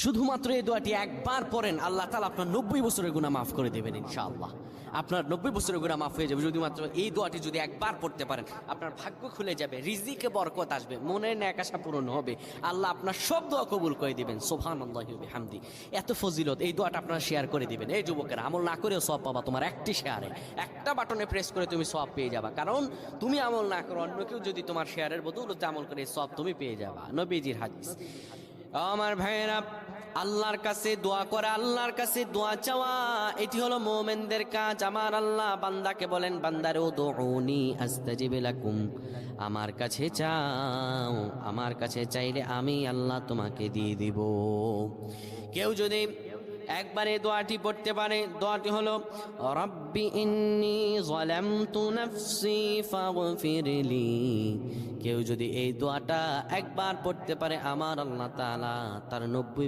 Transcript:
শুধুমাত্র এই দোয়াটি একবার পড়েন, আল্লাহ তাআলা আপনার 90 বছরের গুনাহ মাফ করে দেবেন ইনশাআল্লাহ। আপনার 90 বছরের গুনাহ মাফ হয়ে যাবে শুধুমাত্র এই দোয়াটি যদি একবার পড়তে পারেন। আপনার ভাগ্য খুলে যাবে, রিজিকে বরকত আসবে, মনের ন্যাক আশা পূরণ হবে, আল্লাহ আপনার সব দোয়া কবুল করে দিবেন। সুবহানাল্লাহি ওয়া বিহামদি। এত ফজিলত, এই দোয়াটা আপনারা শেয়ার করে দিবেন। এই যুবকেরা, আমল না করেও সওয়াব পাবা তোমার একটি শেয়ারে, একটা বাটনে প্রেস করে তুমি সওয়াব পেয়ে যাবা। কারণ তুমি আমল না করো, অন্য কেউ যদি তোমার শেয়ারের বদৌলতে আমল করে সওয়াব তুমি পেয়ে যাবা। নবীজির হাদিস। আমার ভাইয়েরা, আল্লাহর কাছে দোয়া করা, আল্লাহর কাছে দোয়া চাওয়া, এটি হলো মুমিনদের কাজ। আমার আল্লাহ বান্দাকে বলেন, বান্দারে উদউনি আস্তাজিব লাকুম, আমার কাছে চাও, আমার কাছে চাইলে আমি আল্লাহ তোমাকে দিয়ে দিব। কেউ যদি একবারে দোয়াটি পড়তে পারে, দোয়াটি হলো রব্বি ইন্নী যালামতু নাফসি ফাগফিরলি। কেউ যদি এই দোয়াটা একবার পড়তে পারে, আমার আল্লাহ তাআলা তার 90